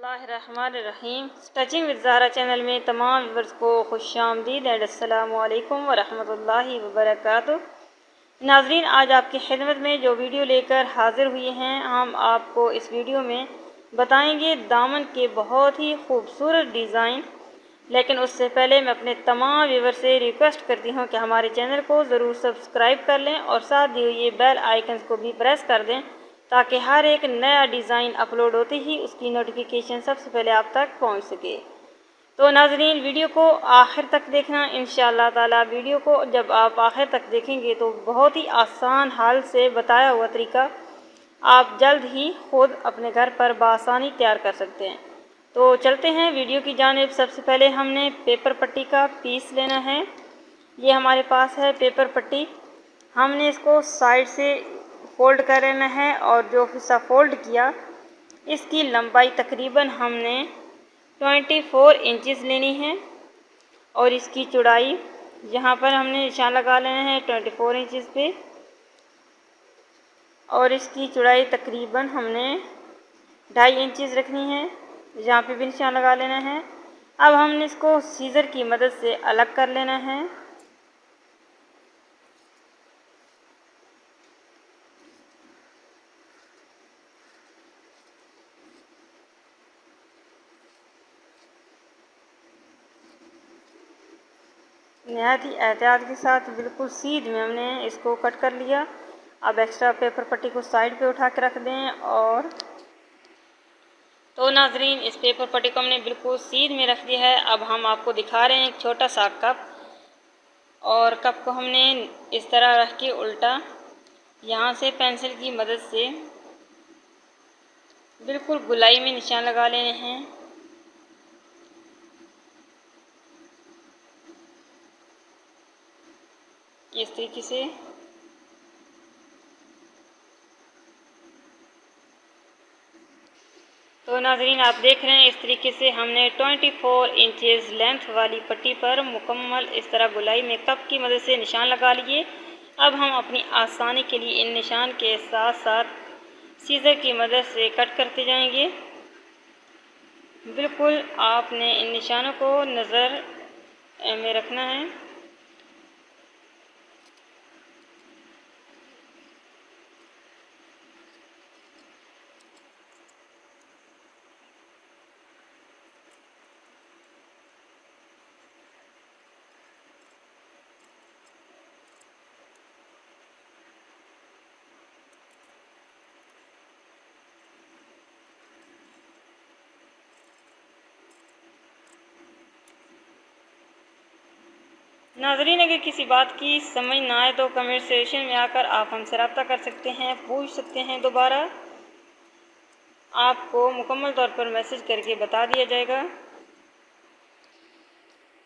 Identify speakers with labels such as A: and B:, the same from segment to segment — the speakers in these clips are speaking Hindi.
A: बिस्मिल्लाहिर्रहमानिर्रहीम। स्टिचिंग विद ज़हरा चैनल में तमाम व्यूअर्स को खुशामदीद एंड अस्सलामु अलैकुम वरहमतुल्लाहि वबरकातुहू। नाज़रीन, आज आपकी खिदमत में जो वीडियो लेकर हाज़िर हुए हैं, हम आपको इस वीडियो में बताएंगे दामन के बहुत ही खूबसूरत डिज़ाइन। लेकिन उससे पहले मैं अपने तमाम व्यूअर्स से रिक्वेस्ट करती हूँ कि हमारे चैनल को ज़रूर सब्सक्राइब कर लें और साथ दिए हुए बेल आइकन को भी प्रेस कर दें, ताकि हर एक नया डिज़ाइन अपलोड होते ही उसकी नोटिफिकेशन सबसे पहले आप तक पहुंच सके। तो नाज़रीन, वीडियो को आखिर तक देखना इंशाअल्लाह ताला। वीडियो को जब आप आखिर तक देखेंगे तो बहुत ही आसान हाल से बताया हुआ तरीका आप जल्द ही खुद अपने घर पर बआसानी तैयार कर सकते हैं। तो चलते हैं वीडियो की जानिब। सबसे पहले हमने पेपर पट्टी का पीस लेना है। ये हमारे पास है पेपर पट्टी। हमने इसको साइड से फ़ोल्ड कर लेना है और जो हिस्सा फ़ोल्ड किया इसकी लंबाई तकरीबन हमने 24 इंचेस लेनी है और इसकी चौड़ाई यहाँ पर हमने निशान लगा लेना है 24 इंचेस पे, और इसकी चौड़ाई तकरीबन हमने 2.5 इंचेस रखनी है। यहाँ पे भी निशान लगा लेना है। अब हमने इसको सीज़र की मदद से अलग कर लेना है। नहायत ही एहतियात के साथ बिल्कुल सीध में हमने इसको कट कर लिया। अब एक्स्ट्रा पेपर पट्टी को साइड पे उठा के रख दें। और तो नाजरीन, इस पेपर पट्टी को हमने बिल्कुल सीध में रख दिया है। अब हम आपको दिखा रहे हैं एक छोटा सा कप, और कप को हमने इस तरह रख के उल्टा यहाँ से पेंसिल की मदद से बिल्कुल गोलाई में निशान लगा लेने हैं। इस तरीके से तो नाज़रीन, आप देख रहे हैं इस तरीके से हमने 24 इंचेस लेंथ वाली पट्टी पर मुकम्मल इस तरह गोलाई में कप की मदद से निशान लगा लिए। अब हम अपनी आसानी के लिए इन निशान के साथ साथ सीज़र की मदद से कट करते जाएंगे। बिल्कुल आपने इन निशानों को नज़र में रखना है। नाज़रीन, अगर किसी बात की समझ ना आए तो कमेंट सेक्शन में आकर आप हमसे रब्ता कर सकते हैं, पूछ सकते हैं। दोबारा आपको मुकम्मल तौर पर मैसेज करके बता दिया जाएगा।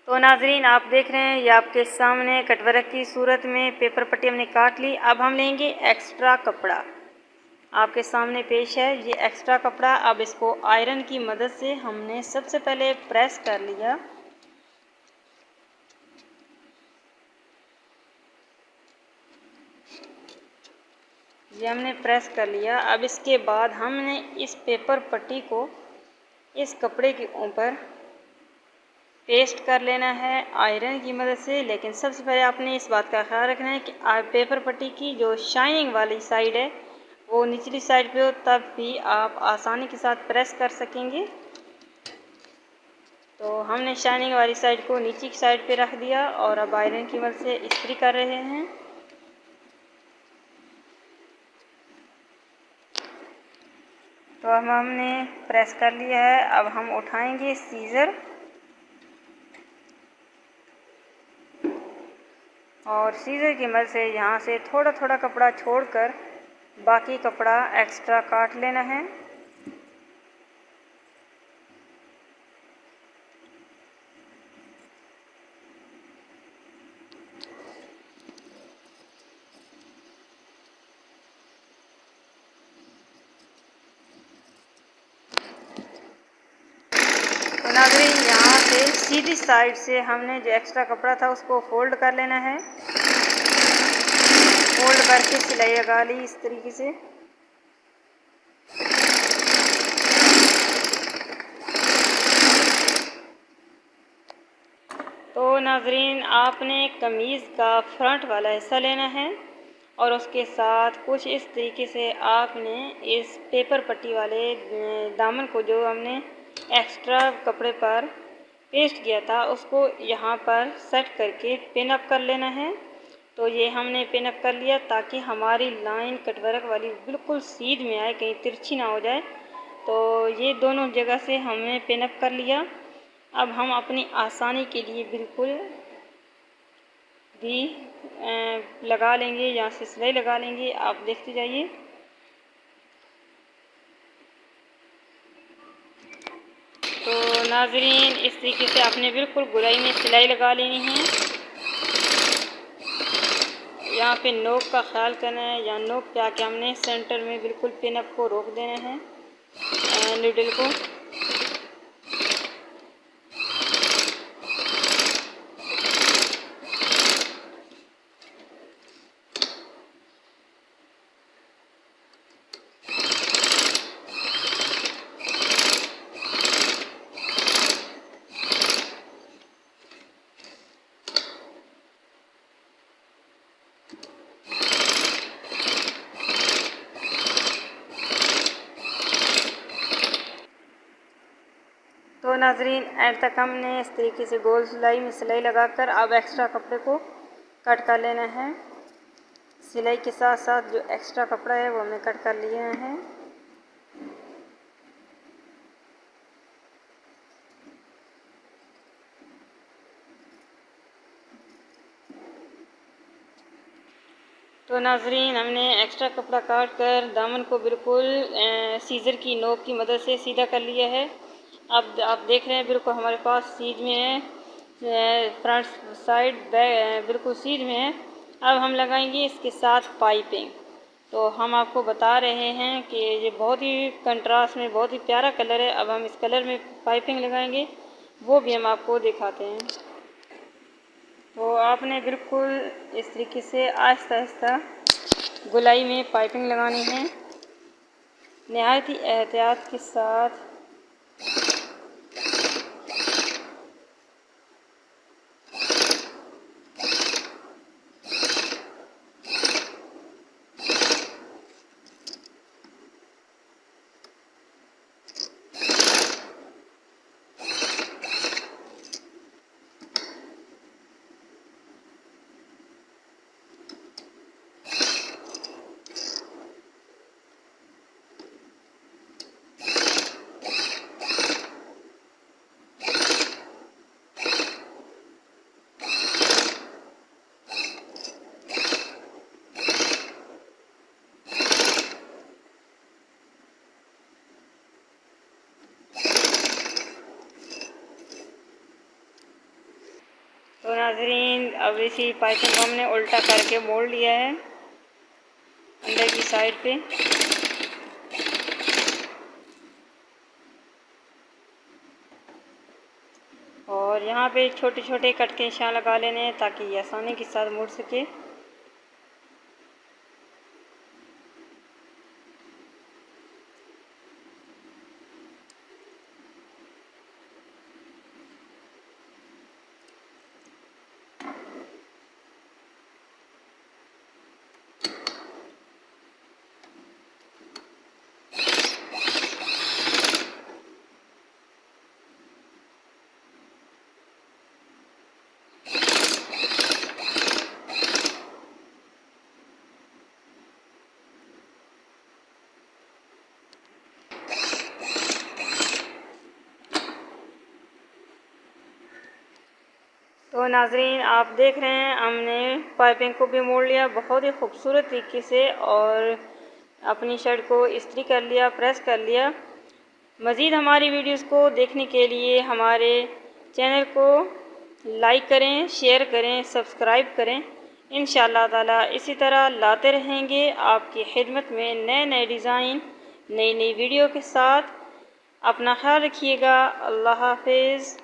A: तो नाज़रीन, आप देख रहे हैं ये आपके सामने कटवर्क की सूरत में पेपर पट्टी हमने काट ली। अब हम लेंगे एक्स्ट्रा कपड़ा। आपके सामने पेश है ये एक्स्ट्रा कपड़ा। अब इसको आयरन की मदद से हमने सबसे पहले प्रेस कर लिया। ये हमने प्रेस कर लिया। अब इसके बाद हमने इस पेपर पट्टी को इस कपड़े के ऊपर पेस्ट कर लेना है आयरन की मदद से। लेकिन सबसे पहले आपने इस बात का ख्याल रखना है कि पेपर पट्टी की जो शाइनिंग वाली साइड है वो निचली साइड पे हो, तब भी आप आसानी के साथ प्रेस कर सकेंगे। तो हमने शाइनिंग वाली साइड को नीचे की साइड पे रख दिया और अब आयरन की मदद से इस्त्री कर रहे हैं। तो अब हमने प्रेस कर लिया है। अब हम उठाएंगे सीज़र और सीज़र की मदद से यहाँ से थोड़ा थोड़ा कपड़ा छोड़कर बाकी कपड़ा एक्स्ट्रा काट लेना है। तो नाज़रीन, यहाँ से सीधी साइड से हमने जो एक्स्ट्रा कपड़ा था उसको फोल्ड कर लेना है। फोल्ड करके सिलाई लगा ली इस तरीके से। तो नाज़रीन, आपने कमीज़ का फ्रंट वाला हिस्सा लेना है और उसके साथ कुछ इस तरीके से आपने इस पेपर पट्टी वाले दामन को, जो हमने एक्स्ट्रा कपड़े पर पेस्ट किया था, उसको यहाँ पर सेट करके पिन अप कर लेना है। तो ये हमने पिन अप कर लिया ताकि हमारी लाइन कटवर्क वाली बिल्कुल सीध में आए, कहीं तिरछी ना हो जाए। तो ये दोनों जगह से हमने पिन अप कर लिया। अब हम अपनी आसानी के लिए बिल्कुल भी लगा लेंगे, यहाँ से सिलाई लगा लेंगे। आप देखते जाइए। तो नाज़रीन, इस तरीके से आपने बिल्कुल गोलाई में सिलाई लगा लेनी है। यहाँ पे नोक का ख्याल करना है, या नोक पे आके हमने सेंटर में बिल्कुल पिन अप को रोक देना है नीडल को। तो नाज़रीन, एंड तक हमने इस तरीके से गोल सिलाई में सिलाई लगाकर अब एक्स्ट्रा कपड़े को कट कर लेना है। सिलाई के साथ साथ जो एक्स्ट्रा कपड़ा है वो हमने कट कर लिया है। तो नाज़रीन, हमने एक्स्ट्रा कपड़ा काट कर दामन को बिल्कुल सीज़र की नोक की मदद से सीधा कर लिया है। अब आप देख रहे हैं बिल्कुल हमारे पास सीध में है, फ्रंट साइड बिल्कुल सीध में है। अब हम लगाएंगे इसके साथ पाइपिंग। तो हम आपको बता रहे हैं कि ये बहुत ही कंट्रास्ट में बहुत ही प्यारा कलर है। अब हम इस कलर में पाइपिंग लगाएंगे, वो भी हम आपको दिखाते हैं। तो आपने बिल्कुल इस तरीके से आहिस्ता आहिस्ता गोलाई में पाइपिंग लगानी है, नहायत ही एहतियात के साथ। तो नाज़रीन, अब इसी पाइपिंग को हमने उल्टा करके मोड़ लिया है अंदर की साइड पे। और यहाँ पे छोटे छोटे कट के निशान लगा लेने हैं ताकि ये आसानी के साथ मुड़ सके। तो नाज़रीन, आप देख रहे हैं हमने पाइपिंग को भी मोड़ लिया बहुत ही खूबसूरत तरीके से, और अपनी शर्ट को इस्त्री कर लिया, प्रेस कर लिया। मज़ीद हमारी वीडियोस को देखने के लिए हमारे चैनल को लाइक करें, शेयर करें, सब्सक्राइब करें। इंशाअल्लाह ताला इसी तरह लाते रहेंगे आपकी खिदमत में नए नए डिज़ाइन, नई नई वीडियो के साथ। अपना ख्याल रखिएगा। अल्लाह हाफिज़।